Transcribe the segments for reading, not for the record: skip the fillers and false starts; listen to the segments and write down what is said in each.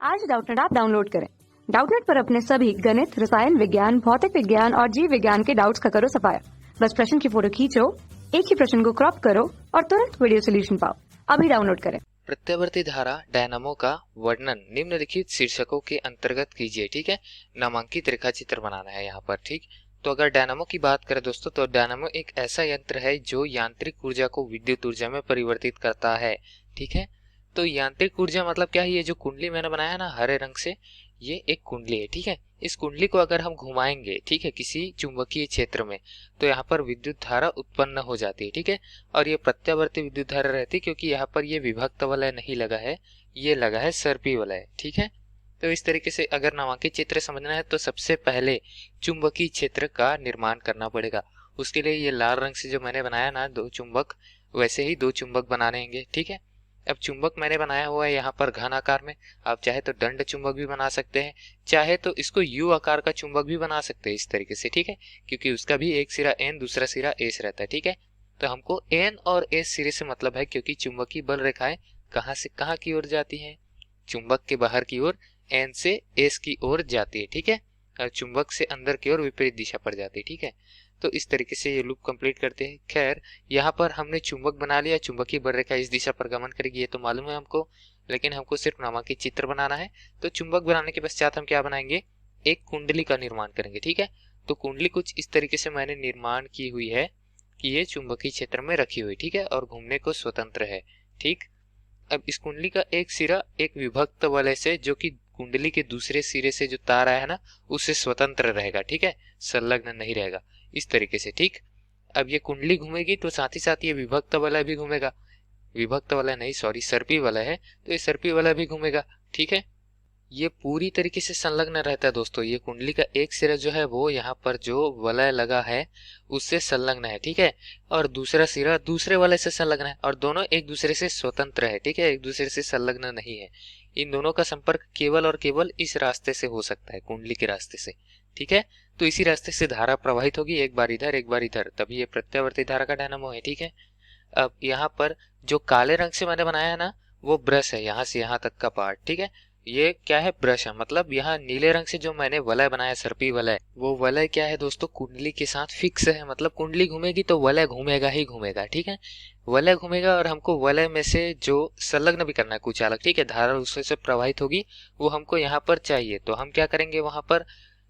आज Doubtnut app download करें। Doubtnut पर अपने सभी गणित, रसायन विज्ञान, भौतिक विज्ञान और जीव विज्ञान के डाउट्स का करो सफाया। बस प्रश्न की फोटो खींचो, एक ही प्रश्न को क्रॉप करो और तुरंत वीडियो सोल्यूशन पाओ। अभी डाउनलोड करें। प्रत्यावर्ती धारा डायनामो का वर्णन निम्नलिखित शीर्षकों के अंतर्गत कीजिए। ठीक है, नामांकित रेखा चित्र बनाना है यहाँ पर। ठीक, तो अगर डायनामो की बात करें दोस्तों, तो डायनामो एक ऐसा यंत्र है जो यांत्रिक ऊर्जा को विद्युत ऊर्जा में परिवर्तित करता है। ठीक है, तो यांत्रिक ऊर्जा मतलब क्या है? ये जो कुंडली मैंने बनाया ना हरे रंग से, ये एक कुंडली है। ठीक है, इस कुंडली को अगर हम घुमाएंगे, ठीक है, किसी चुंबकीय क्षेत्र में, तो यहाँ पर विद्युत धारा उत्पन्न हो जाती है। ठीक है, और ये प्रत्यावर्ती विद्युत धारा रहती है क्योंकि यहाँ पर ये विभक्त वलय नहीं लगा है, ये लगा है सर्पी वलय। ठीक है, तो इस तरीके से अगर नामांकित चित्र समझना है तो सबसे पहले चुंबकीय क्षेत्र का निर्माण करना पड़ेगा। उसके लिए ये लाल रंग से जो मैंने बनाया ना दो चुंबक, वैसे ही दो चुंबक बनाने होंगे। ठीक है, अब चुंबक मैंने बनाया हुआ है यहाँ पर घन आकार में। आप चाहे तो दंड चुंबक भी बना सकते हैं, चाहे तो इसको यू आकार का चुंबक भी बना सकते हैं इस तरीके से। ठीक है, क्योंकि उसका भी एक सिरा एन दूसरा सिरा एस रहता है। ठीक है, तो हमको एन और एस सिरे से मतलब है, क्योंकि चुंबकीय बल रेखाएं कहाँ से कहाँ की ओर जाती हैं? चुंबक के बाहर की ओर एन से एस की ओर जाती है। ठीक है, और चुंबक से अंदर की ओर विपरीत दिशा पर जाती है। ठीक है, तो इस तरीके से ये लूप कंप्लीट करते हैं। खैर, यहाँ पर हमने चुंबक बना लिया, चुंबकीय बल रेखा इस दिशा पर गमन करेगी, ये तो मालूम है हमको, लेकिन हमको सिर्फ नामांकित चित्र बनाना है। तो चुंबक बनाने के पश्चात हम क्या बनाएंगे? एक कुंडली का निर्माण करेंगे। ठीक है, तो कुंडली कुछ इस तरीके से मैंने निर्माण की हुई है कि ये चुंबकीय क्षेत्र में रखी हुई। ठीक है, और घूमने को स्वतंत्र है। ठीक, अब इस कुंडली का एक सिरा एक विभक्त वलय से, जो कि कुंडली के दूसरे सिरे से जो तार आया है ना, उससे स्वतंत्र रहेगा। ठीक है, संलग्न नहीं रहेगा इस तरीके से। ठीक, अब ये कुंडली घूमेगी तो साथ ही साथ ये विभक्त वलय भी घूमेगा। विभक्त वलय नहीं, सॉरी, सर्पी वलय है, तो ये सर्पी वलय भी घूमेगा। ठीक है, ये पूरी तरीके से संलग्न रहता है दोस्तों। ये कुंडली का एक सिरा जो है वो यहाँ पर जो वलय लगा है उससे संलग्न है। ठीक है, और दूसरा सिरा दूसरे वलय से संलग्न है, और दोनों एक दूसरे से स्वतंत्र है। ठीक है, एक दूसरे से संलग्न नहीं है। इन दोनों का संपर्क केवल और केवल इस रास्ते से हो सकता है, कुंडली के रास्ते से। ठीक है, तो इसी रास्ते से धारा प्रवाहित होगी, एक बार इधर एक बार इधर, तभी ये प्रत्यावर्ती धारा का डायनामो है। ठीक है, अब यहाँ पर जो काले रंग से मैंने बनाया है ना, वो ब्रश है, यहाँ से यहाँ तक का पार्ट। ठीक है, ये क्या है? ब्रश है। मतलब यहाँ नीले रंग से जो मैंने वलय बनाया, सर्पी वलय, वो वलय क्या है दोस्तों? कुंडली के साथ फिक्स है। मतलब कुंडली घूमेगी तो वलय घूमेगा ही घूमेगा। ठीक है, वलय घूमेगा, और हमको वलय में से जो संलग्न भी करना है कुछ अलग। ठीक है, धारा उससे से प्रवाहित होगी, वो हमको यहाँ पर चाहिए। तो हम क्या करेंगे? वहां पर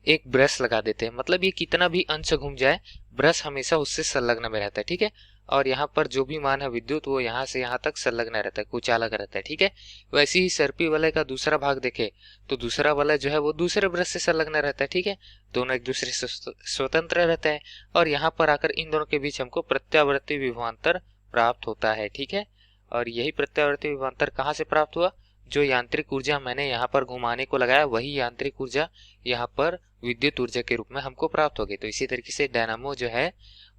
एक ब्रश लगा देते हैं। मतलब ये कितना भी अंश घूम जाए, ब्रश हमेशा उससे संलग्न में रहता है। ठीक है, और यहाँ पर जो भी मान है विद्युत, वो यहाँ से यहाँ तक संलग्न रहता है, कुछ अलग रहता है। ठीक है, वैसे ही सर्पी वलय का दूसरा भाग देखे तो दूसरा वलय जो है वो दूसरे ब्रश से संलग्न रहता है। ठीक है, दोनों एक दूसरे से स्वतंत्र रहता है, और यहाँ पर आकर इन दोनों के बीच हमको प्रत्यावर्ती विभवांतर प्राप्त होता है। ठीक है, और यही प्रत्यावर्ती विभवांतर कहाँ से प्राप्त हुआ? जो यांत्रिक ऊर्जा मैंने यहाँ पर घुमाने को लगाया, वही यांत्रिक ऊर्जा यहाँ पर विद्युत ऊर्जा के रूप में हमको प्राप्त होगी। तो इसी तरीके से डायनामो जो है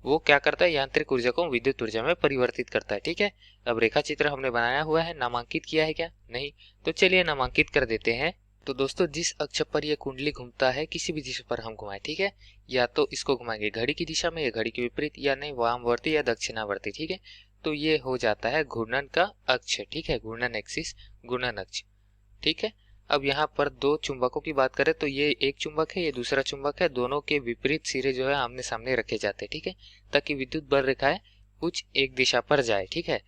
वो क्या करता है? यांत्रिक ऊर्जा को विद्युत ऊर्जा में परिवर्तित करता है। ठीक है, अब रेखा चित्र हमने बनाया हुआ है, नामांकित किया है क्या? नहीं, तो चलिए नामांकित कर देते हैं। तो दोस्तों, जिस अक्ष पर ये कुंडली घूमता है, किसी भी दिशा पर हम घुमाएं, ठीक है, या तो इसको घुमाएंगे घड़ी की दिशा में, या घड़ी के विपरीत, या नहीं वामवर्ती या दक्षिणावर्ती। ठीक है, तो ये हो जाता है घूर्णन का अक्ष। ठीक है, घूर्णन एक्सिस, घूर्णन अक्ष। ठीक है, अब यहाँ पर दो चुंबकों की बात करें तो ये एक चुंबक है, ये दूसरा चुंबक है। दोनों के विपरीत सिरे जो है आमने सामने रखे जाते हैं। ठीक है, ताकि विद्युत बल रेखाएं कुछ एक दिशा पर जाए। ठीक है,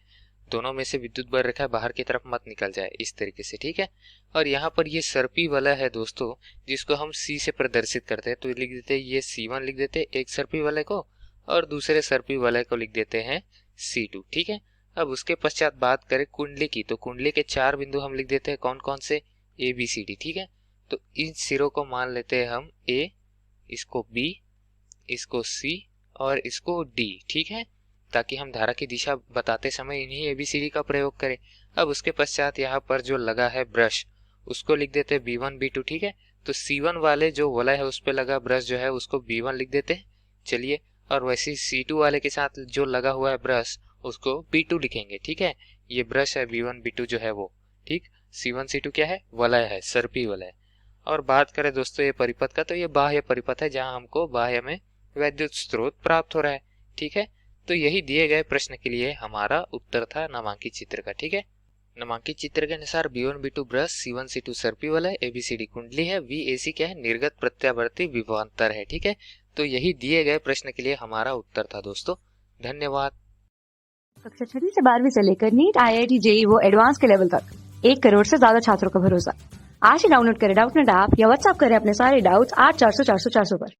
दोनों में से विद्युत बल रेखाएं बाहर की तरफ मत निकल जाए, इस तरीके से। ठीक है, और यहाँ पर ये सर्पी वलय है दोस्तों, जिसको हम सी से प्रदर्शित करते हैं। तो लिख देते हैं ये C1 लिख देते हैं एक सर्पी वलय को, और दूसरे सर्पी वलय को लिख देते हैं C2। ठीक है, अब उसके पश्चात बात करें कुंडली की, तो कुंडली के 4 बिंदु हम लिख देते हैं, कौन कौन से? ABCD। ठीक है, तो इन सिरों को मान लेते हैं हम A, इसको B, इसको C और इसको D। ठीक है, ताकि हम धारा की दिशा बताते समय इन्हीं ABCD का प्रयोग करें। अब उसके पश्चात यहाँ पर जो लगा है ब्रश, उसको लिख देते हैं B1 B2। ठीक है, तो C1 वाले जो वलय है उस पे लगा ब्रश जो है उसको B1 लिख देते हैं। चलिए, और वैसे C2 वाले के साथ जो लगा हुआ है ब्रश, उसको B2 लिखेंगे। ठीक है, ये ब्रश है B1 B2 जो है वो। ठीक, C1 C2 क्या है? वलय है, सर्पी वलय। और बात करें दोस्तों ये परिपथ का, तो ये बाह्य परिपथ है, जहां हमको बाह्य में वैद्युत स्रोत प्राप्त हो रहा है। ठीक है, तो यही दिए गए प्रश्न के लिए हमारा उत्तर था नामांकित चित्र का। ठीक है, नामांकित चित्र के अनुसार B1 B2 brush, C1 C2 सर्पिवल है, ABCD कुंडली है, VAC क्या है, निर्गत प्रत्यावर्ती विभवांतर है। ठीक है, तो यही दिए गए प्रश्न के लिए हमारा उत्तर था दोस्तों। धन्यवाद। कक्षा 6 से 12वीं से लेकर नीट, IIT, JEE वो एडवांस के लेवल तक 1 करोड़ से ज्यादा छात्रों का भरोसा। आज ही डाउनलोड करें डाउटनेट ऐप या व्हाट्सएप करें अपने सारे डाउट्स 8400 400 400 पर।